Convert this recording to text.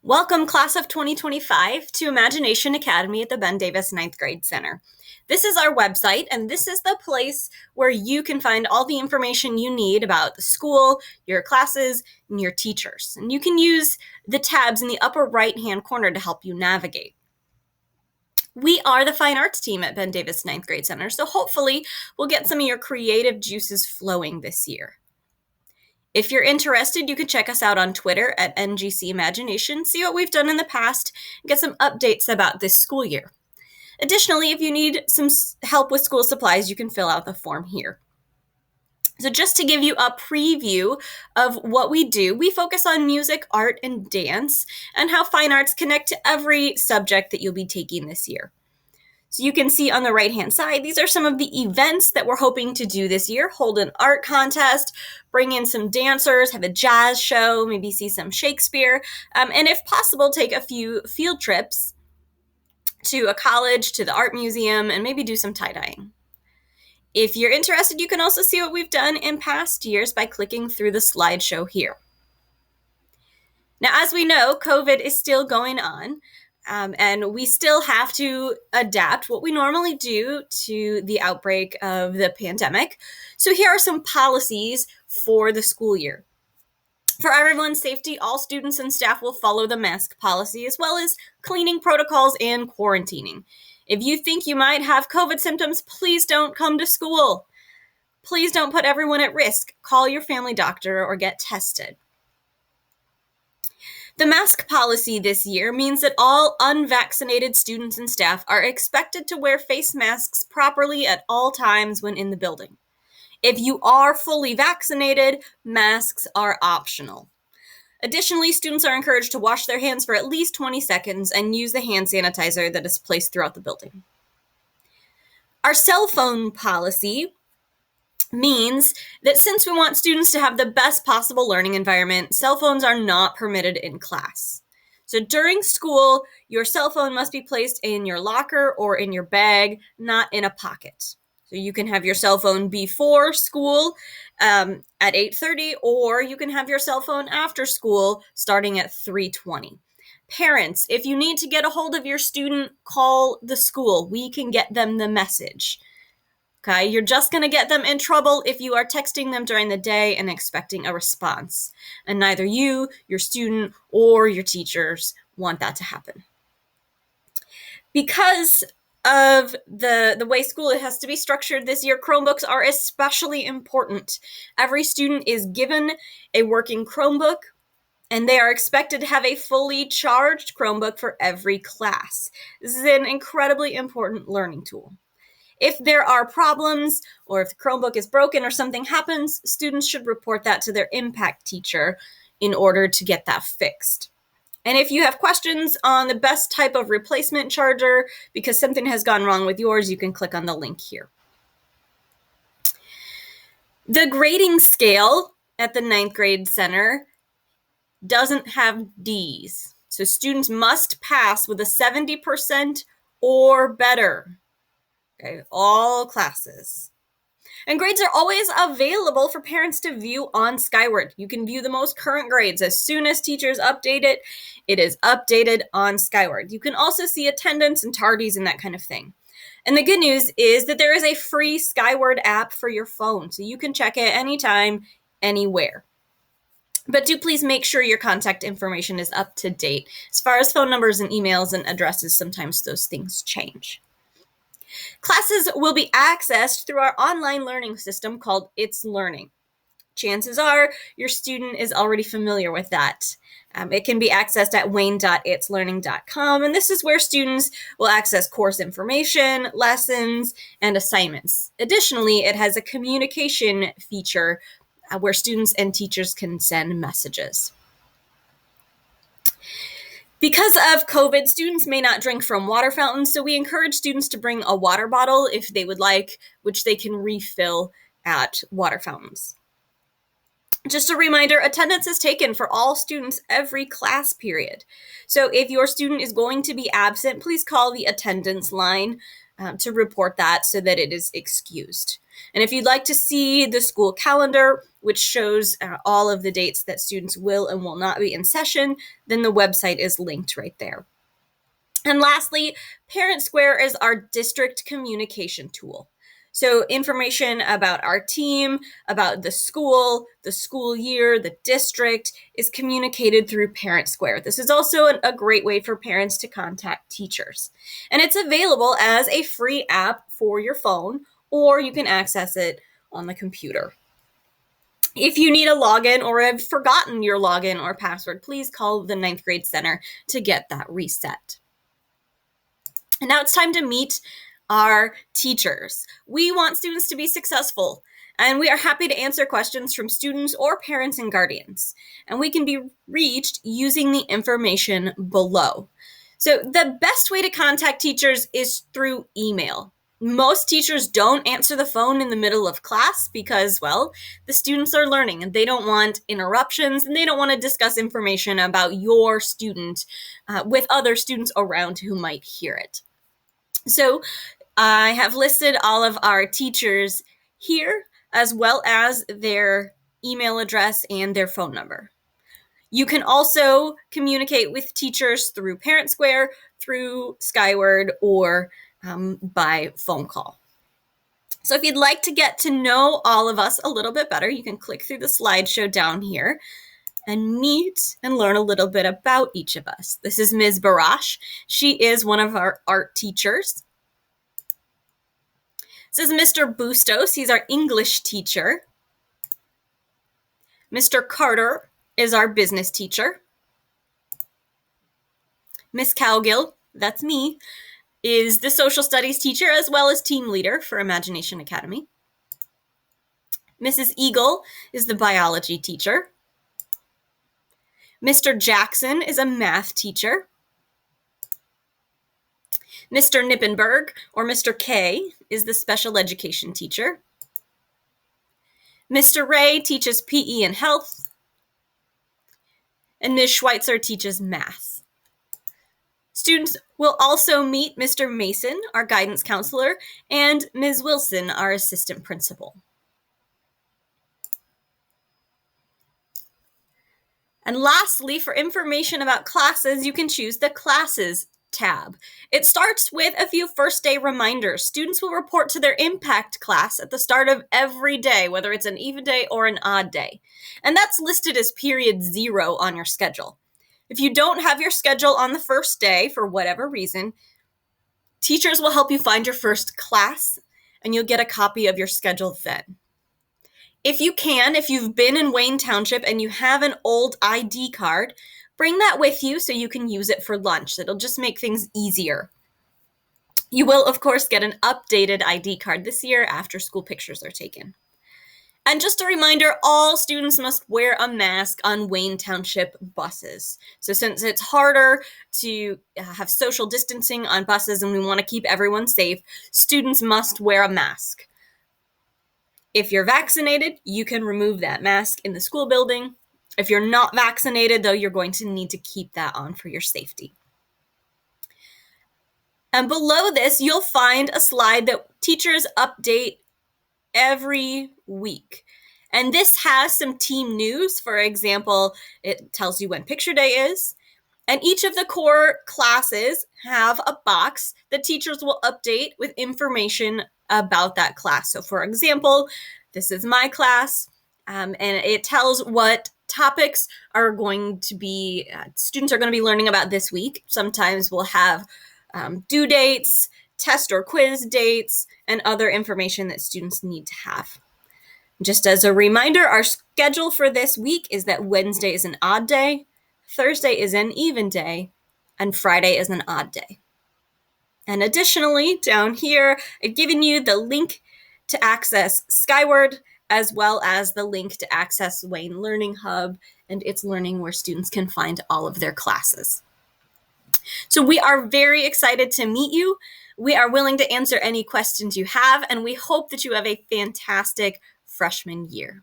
Welcome, class of 2025, to Imagination Academy at the Ben Davis Ninth Grade Center. This is our website, and this is the place where you can find all the information you need about the school, your classes, and your teachers. And you can use the tabs in the upper right-hand corner to help you navigate. We are the fine arts team at Ben Davis Ninth Grade Center, so hopefully we'll get some of your creative juices flowing this year. If you're interested, you can check us out on Twitter at NGC Imagination, see what we've done in the past, and get some updates about this school year. Additionally, if you need some help with school supplies, you can fill out the form here. So just to give you a preview of what we do, we focus on music, art, and dance, and how fine arts connect to every subject that you'll be taking this year. So you can see on the right-hand side, these are some of the events that we're hoping to do this year. Hold an art contest, bring in some dancers, have a jazz show, maybe see some Shakespeare, and if possible, take a few field trips to a college, to the art museum, and maybe do some tie-dyeing. If you're interested, you can also see what we've done in past years by clicking through the slideshow here. Now, as we know, COVID is still going on. And we still have to adapt what we normally do to the outbreak of the pandemic. So here are some policies for the school year. For everyone's safety, all students and staff will follow the mask policy, as well as cleaning protocols and quarantining. If you think you might have COVID symptoms, please don't come to school. Please don't put everyone at risk. Call your family doctor or get tested. The mask policy this year means that all unvaccinated students and staff are expected to wear face masks properly at all times when in the building. If you are fully vaccinated, masks are optional. Additionally, students are encouraged to wash their hands for at least 20 seconds and use the hand sanitizer that is placed throughout the building. Our cell phone policy means that since we want students to have the best possible learning environment, cell phones are not permitted in class. So during school, your cell phone must be placed in your locker or in your bag, not in a pocket. So you can have your cell phone before school at 8:30, or you can have your cell phone after school starting at 3:20. Parents, if you need to get a hold of your student, call the school. We can get them the message. Okay, you're just going to get them in trouble if you are texting them during the day and expecting a response. And neither you, your student, or your teachers want that to happen. Because of the way school has to be structured this year, Chromebooks are especially important. Every student is given a working Chromebook, and they are expected to have a fully charged Chromebook for every class. This is an incredibly important learning tool. If there are problems, or if the Chromebook is broken or something happens, students should report that to their impact teacher in order to get that fixed. And if you have questions on the best type of replacement charger because something has gone wrong with yours, you can click on the link here. The grading scale at the ninth grade center doesn't have D's. So students must pass with a 70% or better. Okay, all classes. And grades are always available for parents to view on Skyward. You can view the most current grades. As soon as teachers update it, it is updated on Skyward. You can also see attendance and tardies and that kind of thing. And the good news is that there is a free Skyward app for your phone, so you can check it anytime, anywhere. But do please make sure your contact information is up to date. As far as phone numbers and emails and addresses, sometimes those things change. Classes will be accessed through our online learning system called It's Learning. Chances are your student is already familiar with that. It can be accessed at wayne.itslearning.com, and this is where students will access course information, lessons, and assignments. Additionally, it has a communication feature where students and teachers can send messages. Because of COVID, students may not drink from water fountains, so we encourage students to bring a water bottle if they would like, which they can refill at water fountains. Just a reminder, attendance is taken for all students every class period. So if your student is going to be absent, please call the attendance line to report that so that it is excused. And if you'd like to see the school calendar which shows all of the dates that students will and will not be in session, then the website is linked right there. And lastly, Parent Square is our district communication tool. So information about our team, about the school year, the district is communicated through Parent Square. This is also a great way for parents to contact teachers. And it's available as a free app for your phone, or you can access it on the computer. If you need a login or have forgotten your login or password, please call the 9th grade center to get that reset. And now it's time to meet our teachers. We want students to be successful, and we are happy to answer questions from students or parents and guardians. And we can be reached using the information below. So the best way to contact teachers is through email. Most teachers don't answer the phone in the middle of class because, well, the students are learning and they don't want interruptions and they don't want to discuss information about your student with other students around who might hear it. So I have listed all of our teachers here, as well as their email address and their phone number. You can also communicate with teachers through Parent Square, through Skyward, or by phone call. So if you'd like to get to know all of us a little bit better, you can click through the slideshow down here and meet and learn a little bit about each of us. This is Ms. Barash. She is one of our art teachers. This is Mr. Bustos. He's our English teacher. Mr. Carter is our business teacher. Miss Cowgill, that's me, is the social studies teacher as well as team leader for Imagination Academy. Mrs. Eagle is the biology teacher. Mr. Jackson is a math teacher. Mr. Nippenberg, or Mr. K, is the special education teacher. Mr. Ray teaches PE and health. And Ms. Schweitzer teaches math. Students will also meet Mr. Mason, our guidance counselor, and Ms. Wilson, our assistant principal. And lastly, for information about classes, you can choose the Classes tab. It starts with a few first day reminders. Students will report to their impact class at the start of every day, whether it's an even day or an odd day. And that's listed as period 0 on your schedule. If you don't have your schedule on the first day for whatever reason, teachers will help you find your first class and you'll get a copy of your schedule then. If you've been in Wayne Township and you have an old ID card, bring that with you so you can use it for lunch. It'll just make things easier. You will, of course, get an updated ID card this year after school pictures are taken. And just a reminder, all students must wear a mask on Wayne Township buses. So since it's harder to have social distancing on buses and we want to keep everyone safe, students must wear a mask. If you're vaccinated, you can remove that mask in the school building. If you're not vaccinated, though, you're going to need to keep that on for your safety. And below this, you'll find a slide that teachers update every week. And this has some team news. For example, it tells you when picture day is. And each of the core classes have a box that teachers will update with information about that class. So for example, this is my class, and it tells what topics are going to be, students are going to be learning about this week. Sometimes we'll have due dates, test or quiz dates, and other information that students need to have. Just as a reminder, our schedule for this week is that Wednesday is an odd day, Thursday is an even day, and Friday is an odd day. And additionally, down here, I've given you the link to access Skyward, as well as the link to access Wayne Learning Hub and its learning where students can find all of their classes. So we are very excited to meet you. We are willing to answer any questions you have, and we hope that you have a fantastic freshman year.